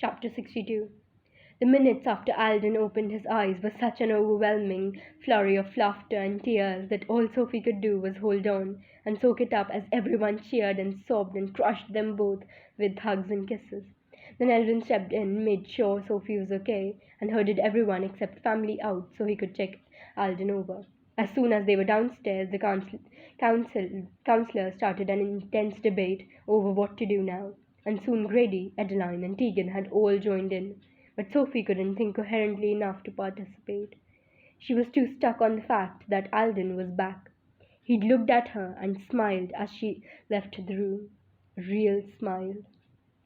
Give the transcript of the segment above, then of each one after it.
Chapter 62. The minutes after Alden opened his eyes was such an overwhelming flurry of laughter and tears that all Sophie could do was hold on and soak it up as everyone cheered and sobbed and crushed them both with hugs and kisses. Then Alvin stepped in, made sure Sophie was okay, and herded everyone except family out so he could check Alden over. As soon as they were downstairs, the counselor started an intense debate over what to do now, and soon Grady, Adeline, and Tegan had all joined in. But Sophie couldn't think coherently enough to participate. She was too stuck on the fact that Alden was back. He'd looked at her and smiled as she left the room. A real smile.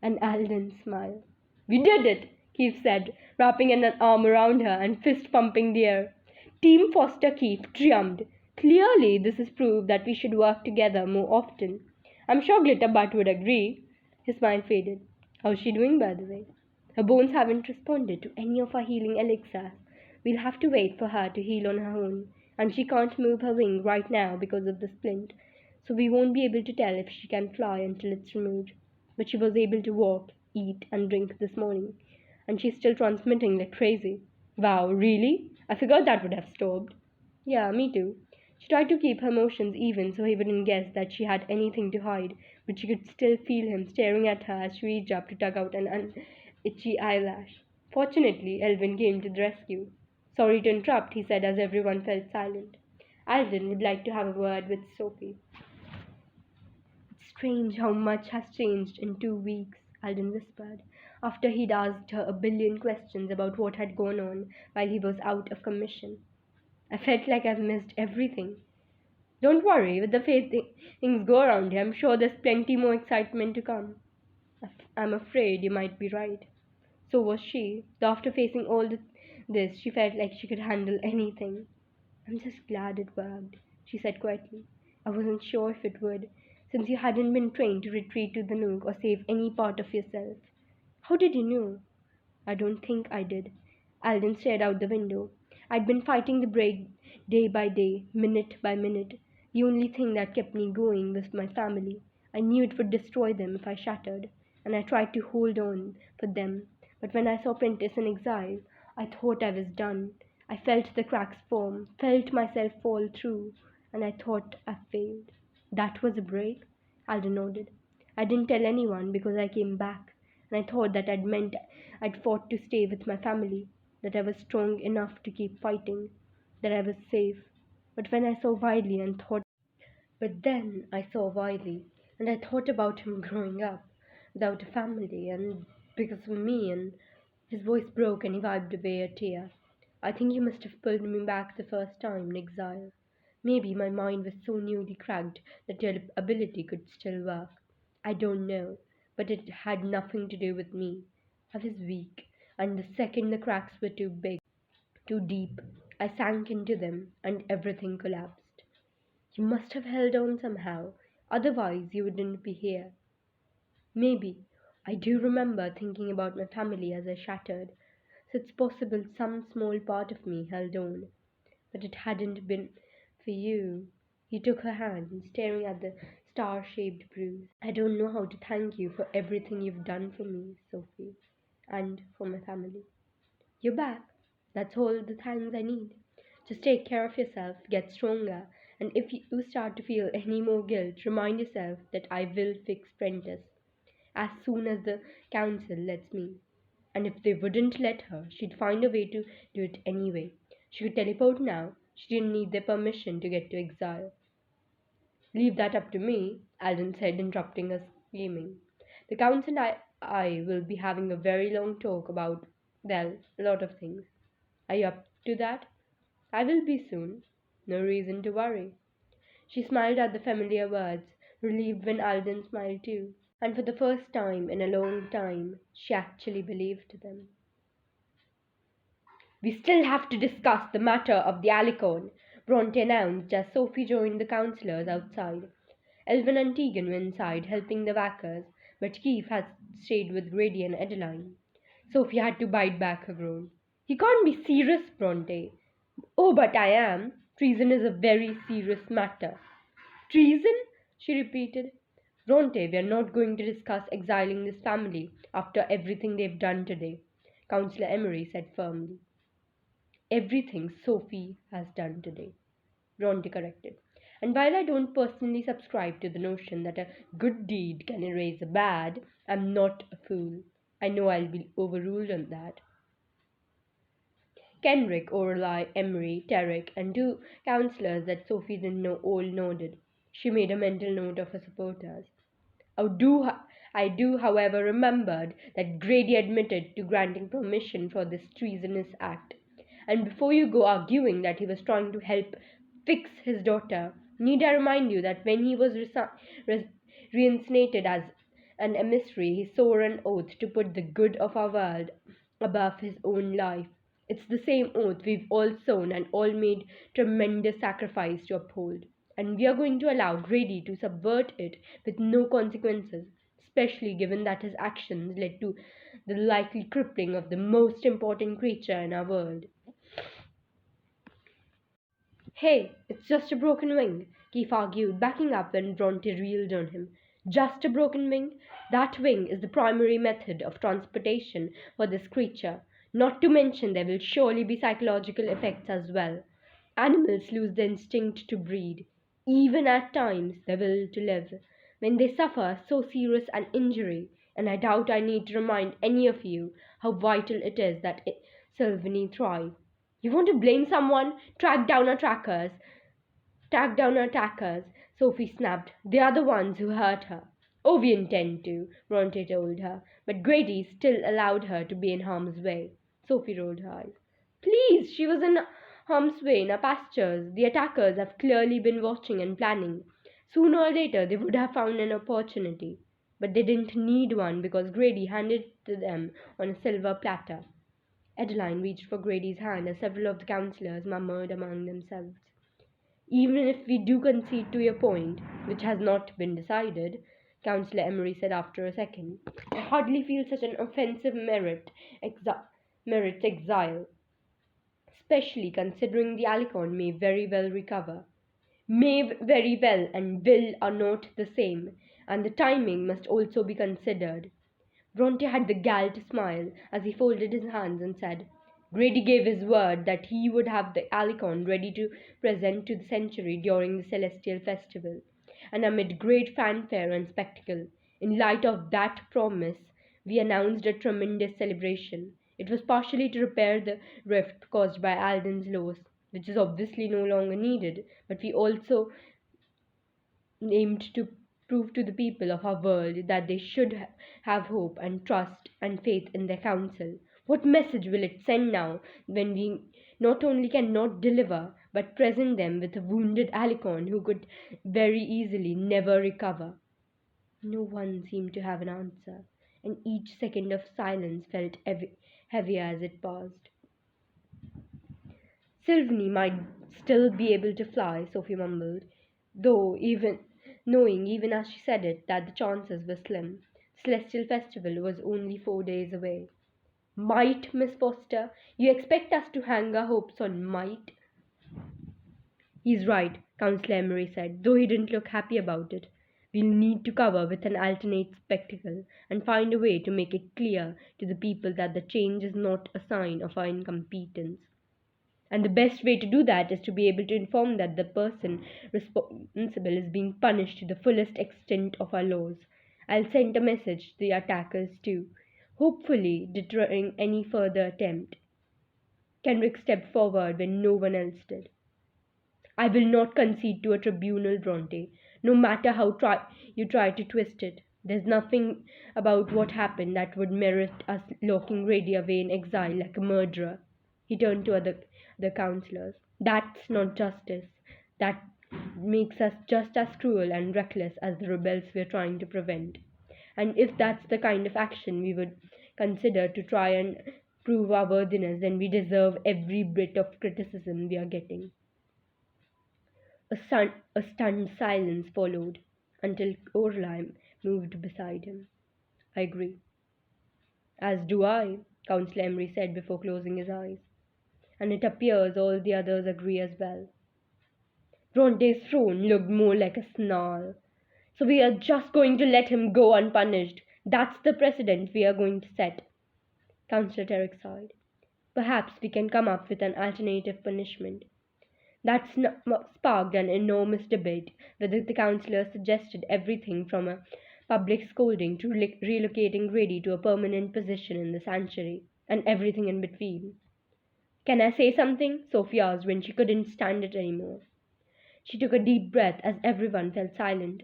An Alden smile. "We did it," Keith said, wrapping an arm around her and fist-pumping the air. Team Foster Keith triumphed. "Clearly, this is proof that we should work together more often. I'm sure Glitterbutt would agree." His smile faded. "How's she doing, by the way?" "Her bones haven't responded to any of our healing elixirs. We'll have to wait for her to heal on her own, and she can't move her wing right now because of the splint, so we won't be able to tell if she can fly until it's removed. But she was able to walk, eat, and drink this morning, and she's still transmitting like crazy." "Wow, really? I figured that would have stopped." "Yeah, me too." She tried to keep her emotions even so he wouldn't guess that she had anything to hide, but she could still feel him staring at her as she reached up to tug out an itchy eyelash. Fortunately, Elvin came to the rescue. "Sorry to interrupt," he said as everyone fell silent. "Alden would like to have a word with Sophie." "It's strange how much has changed in 2 weeks," Alden whispered, after he'd asked her a billion questions about what had gone on while he was out of commission. "I felt like I've missed everything." "Don't worry, with the way things go around here, I'm sure there's plenty more excitement to come." "I'm afraid you might be right." So was she, though after facing all this, she felt like she could handle anything. "I'm just glad it worked," she said quietly. "I wasn't sure if it would, since you hadn't been trained to retreat to the nook or save any part of yourself." "How did you know?" "I don't think I did." Alden stared out the window. "I'd been fighting the break day by day, minute by minute. The only thing that kept me going was my family. I knew it would destroy them if I shattered, and I tried to hold on for them. But when I saw Prentice in exile, I thought I was done. I felt the cracks form, felt myself fall through, and I thought I failed." "That was a break?" Alden nodded. "I didn't tell anyone because I came back, and I thought that I'd fought to stay with my family, that I was strong enough to keep fighting, that I was safe. But when I saw Wiley and thought But then I saw Wiley, and I thought about him growing up, without a family, and because of me, and—" His voice broke and he wiped away a tear. "I think you must have pulled me back the first time in exile. Maybe my mind was so newly cracked that your ability could still work. I don't know, but it had nothing to do with me. I was weak, and the second the cracks were too big, too deep, I sank into them, and everything collapsed. You must have held on somehow, otherwise you wouldn't be here." "Maybe. I do remember thinking about my family as I shattered, so it's possible some small part of me held on. But it hadn't been for you." He took her hand, staring at the star-shaped bruise. "I don't know how to thank you for everything you've done for me, Sophie, and for my family. You're back. That's all the thanks I need. Just take care of yourself, get stronger, and if you start to feel any more guilt, remind yourself that I will fix Prentice as soon as the council lets me. And if they wouldn't let her, she'd find a way to do it anyway. She could teleport now. She didn't need their permission to get to exile." "Leave that up to me," Alden said, interrupting her screaming. "The council and I will be having a very long talk about, well, a lot of things. Are you up to that?" "I will be soon. No reason to worry." She smiled at the familiar words, relieved when Alden smiled too, and for the first time in a long time, she actually believed them. "We still have to discuss the matter of the alicorn," Bronte announced as Sophie joined the councillors outside. Elvin and Tegan were inside, helping the whackers, but Keith had stayed with Grady and Adeline. Sophie had to bite back her groan. "You can't be serious, Bronte." "Oh, but I am. Treason is a very serious matter." "Treason?" she repeated. Ronte, we are not going to discuss exiling this family after everything they've done today, Councillor Emery said firmly. Everything Sophie has done today, Ronte corrected. And while I don't personally subscribe to the notion that a good deed can erase a bad, I'm not a fool. I know I'll be overruled on that. Kenrick, Orlai, Emery, Tarek, and two councillors that Sophie didn't know all nodded. She made a mental note of her supporters. I do, however, remembered that Grady admitted to granting permission for this treasonous act. And before you go arguing that he was trying to help fix his daughter, need I remind you that when he was reinstated as an emissary, he swore an oath to put the good of our world above his own life. It's the same oath we've all sworn and all made tremendous sacrifice to uphold. And we are going to allow Grady to subvert it with no consequences, especially given that his actions led to the likely crippling of the most important creature in our world. Hey, it's just a broken wing, Keith argued, backing up when Bronte reeled on him. Just a broken wing? That wing is the primary method of transportation for this creature. Not to mention there will surely be psychological effects as well. Animals lose the instinct to breed, even at times the will to live, when they suffer so serious an injury, and I doubt I need to remind any of you how vital it is that Sylvanie thrive. You want to blame someone? Track down her attackers, Sophie snapped. They are the ones who hurt her. Oh, we intend to, Bronte told her, but Grady still allowed her to be in harm's way. Sophie rolled her eyes. Please, she was in harm's way in our pastures. The attackers have clearly been watching and planning. Sooner or later they would have found an opportunity. But they didn't need one because Grady handed it to them on a silver platter. Adeline reached for Grady's hand as several of the councillors murmured among themselves. Even if we do concede to your point, which has not been decided, Councillor Emery said after a second, I hardly feel such an offensive merits exile, especially considering the Alicon may very well recover. May very well and will are not the same, and the timing must also be considered. Bronte had the gall to smile as he folded his hands and said, Grady gave his word that he would have the Alicon ready to present to the century during the Celestial Festival, and amid great fanfare and spectacle. In light of that promise, we announced a tremendous celebration. It was partially to repair the rift caused by Alden's loss, which is obviously no longer needed, but we also aimed to prove to the people of our world that they should have hope and trust and faith in their council. What message will it send now when we not only cannot deliver, but present them with a wounded Alicon who could very easily never recover? No one seemed to have an answer, and each second of silence felt heavier as it passed. Sylvanie might still be able to fly, Sophie mumbled, though knowing even as she said it that the chances were slim. Celestial Festival was only 4 days away. Might, Miss Foster? You expect us to hang our hopes on might? He's right, Councillor Emery said, though he didn't look happy about it. We'll need to cover with an alternate spectacle and find a way to make it clear to the people that the change is not a sign of our incompetence. And the best way to do that is to be able to inform that the person responsible is being punished to the fullest extent of our laws. I'll send a message to the attackers too, hopefully deterring any further attempt. Kenrick stepped forward when no one else did. I will not concede to a tribunal, Bronte, no matter how you try to twist it. There's nothing about what happened that would merit us locking Grady away in exile like a murderer. He turned to the councillors. That's not justice. That makes us just as cruel and reckless as the rebels we're trying to prevent. And if that's the kind of action we would consider to try and prove our worthiness, then we deserve every bit of criticism we are getting. A stunned silence followed until Orlai moved beside him. I agree. As do I, Councillor Emery said before closing his eyes. And it appears all the others agree as well. Bronte's frown looked more like a snarl. So we are just going to let him go unpunished. That's the precedent we are going to set. Counselor Derek sighed. Perhaps we can come up with an alternative punishment. That sparked an enormous debate whether the counselors suggested everything from a public scolding to relocating Grady to a permanent position in the sanctuary, and everything in between. Can I say something? Sophie asked when she couldn't stand it anymore. She took a deep breath as everyone fell silent,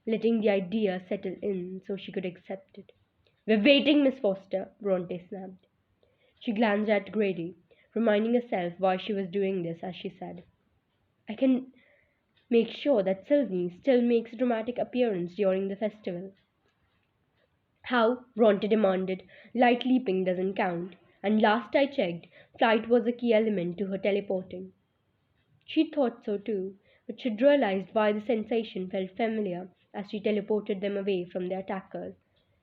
letting the idea settle in so she could accept it. We're waiting, Miss Foster, Bronte snapped. She glanced at Grady, reminding herself why she was doing this as she said, I can make sure that Sylvie still makes a dramatic appearance during the festival. How? Bronte demanded. Light leaping doesn't count, and last I checked, flight was a key element to her teleporting. She thought so too, but she'd realized why the sensation felt familiar as she teleported them away from their attackers.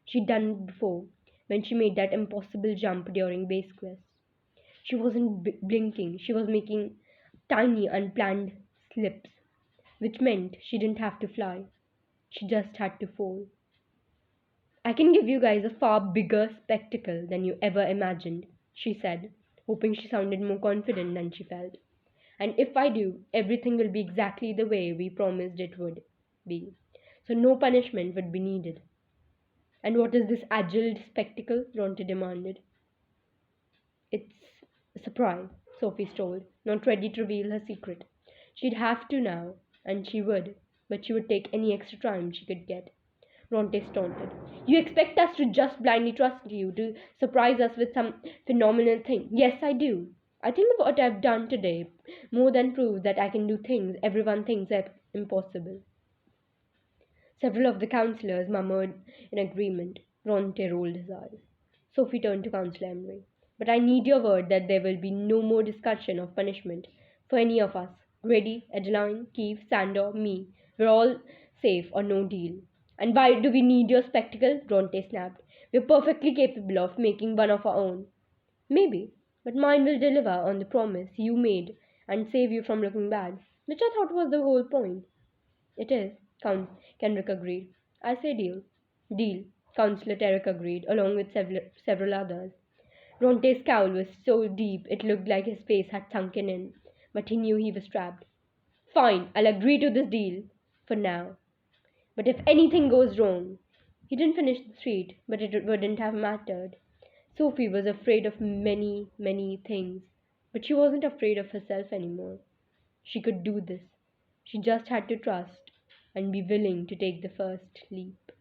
She'd done it before, when she made that impossible jump during base quest. She wasn't blinking, she was making tiny unplanned slips, which meant she didn't have to fly. She just had to fall. I can give you guys a far bigger spectacle than you ever imagined, she said, hoping she sounded more confident than she felt. And if I do, everything will be exactly the way we promised it would be. So no punishment would be needed. And what is this agiled spectacle? Bronte demanded. It's a surprise, Sophie told, not ready to reveal her secret. She'd have to now, and she would, but she would take any extra time she could get. Bronte taunted. You expect us to just blindly trust you, to surprise us with some phenomenal thing? Yes, I do. I think what I've done today more than proves that I can do things everyone thinks are impossible. Several of the councillors murmured in agreement. Bronte rolled his eyes. Sophie turned to Councillor Emery. But I need your word that there will be no more discussion of punishment for any of us. Grady, Adeline, Keith, Sandor, me. We're all safe or no deal. And why do we need your spectacle? Bronte snapped. We're perfectly capable of making one of our own. Maybe, but mine will deliver on the promise you made and save you from looking bad, which I thought was the whole point. It is, Count Kenrick agreed. I say deal. Deal, Councillor Terrick agreed, along with several others. Ronte's scowl was so deep it looked like his face had sunken in, but he knew he was trapped. Fine, I'll agree to this deal, for now. But if anything goes wrong, he didn't finish the street, but it wouldn't have mattered. Sophie was afraid of many, many things, but she wasn't afraid of herself anymore. She could do this. She just had to trust and be willing to take the first leap.